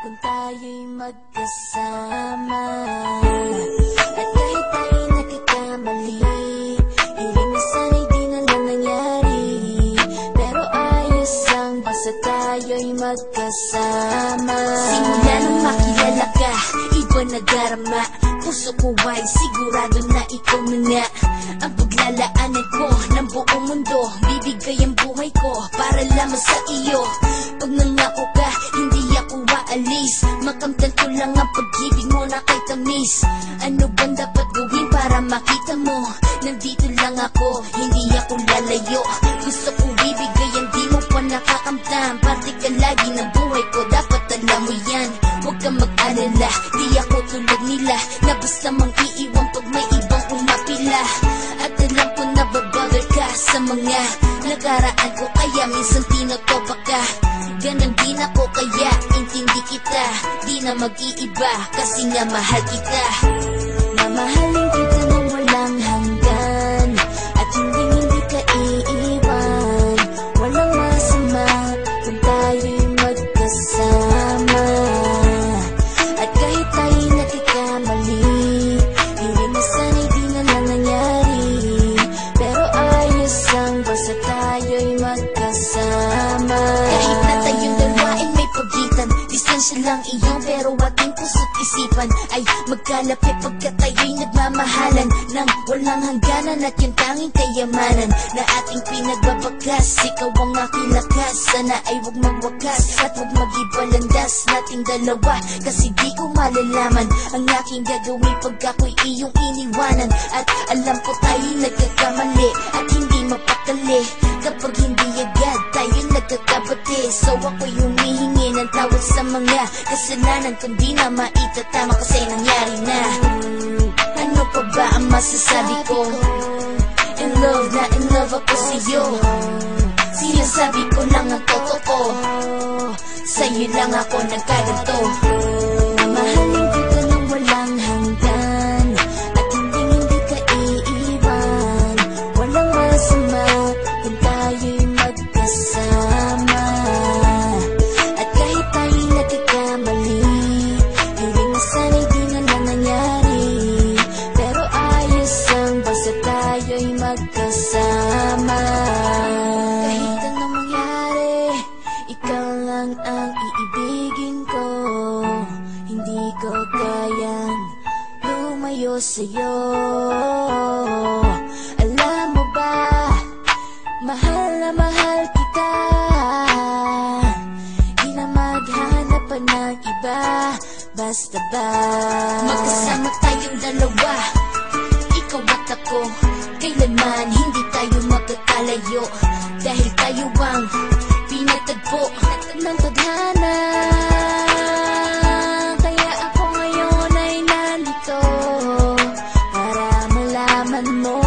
kung tayo'y magkasama. At kahit tayo'y nagkakamali, hiling na sana'y di na lang nangyari. Pero ayos lang basta tayo'y magkasama. Simula nung makilala ka, iba na darama. Puso ko ay sigurado na ikaw na nga ang paglalaanan ko ng buong mundo. Bibigay ang buhay ko para lamang sa iyo. Pag nangako ka, hindi ako waalis. Makamtan ko lang ang pag-ibig mo na kay tamis. Ano bang dapat gawin para makita mo? Nandito lang ako, hindi ako lalayo. Gusto ko bibigay ang di mo pa nakakamtam. Parte ka lagi ng buhay ko, dapat alam mo yan. Huwag kang mag-alala, di ako tulad nila na basta mang iiwan pag may ibang umapila. At alam ko na babagal ka sa mga nakaraan ko, kaya minsan tinotopa ka. Ganon din ako kaya intindi kita. Di na mag-iiba kasi nga mahal kita. Mamahalin kita nang walang hanggan, at hindi ka iiwan. Walang masama kung tayo'y magkasama. At kahit tayo'y nagkakamali, hiling na sana'y di na lang nangyari. Pero ayos lang basta tayo'y magkasama. Kahit na tayong dalawa ay may pagitan, distansya lang iyon pero ating puso't isipan ay magkalapit pagkat tayo'y nagmamahalan ng walang hangganan. At yung tanging kayamanan na ating pinagbabakas, ikaw ang aking lakas. Sana ay huwag magwakas at huwag mag-ibalandas nating dalawa, kasi di ko malalaman ang aking gagawin pag ako'y iyong iniwanan. At alam ko tayo'y nagkakamali at hindi mapakali kapag hindi agad tayo nagkakabati. So ako'y humihingi ng tawad sa mga kasalanan kung di na maitatama kasi nangyari na. Ano pa ba ang masasabi ko? In love na in love ako sa'yo. Sinasabi ko lang ang totoo, sa'yo lang ako nagkaganto. Mamahalin kita nang walang hanggan, at hindi ka iiwan. Walang masama kung tayo'y magkasama. At kahit tayo'y nagkakamali, hiling na sana'y di na lang nangyari. Pero ayos lang basta tayo'y magkasama. Kahit anong mangyari, ikaw lang ang iibigin ko. Hindi ko kayang lumayo sa'yo. Alam mo ba, mahal na mahal kita. Di na maghanap pa ng iba, basta ba magkasama tayong dalawa, ikaw at ako. Kailanman hindi tayo magkakalayo, dahil tayo ang pinatagpo ng tadhana. Kaya ako ngayon ay nandito para malaman mo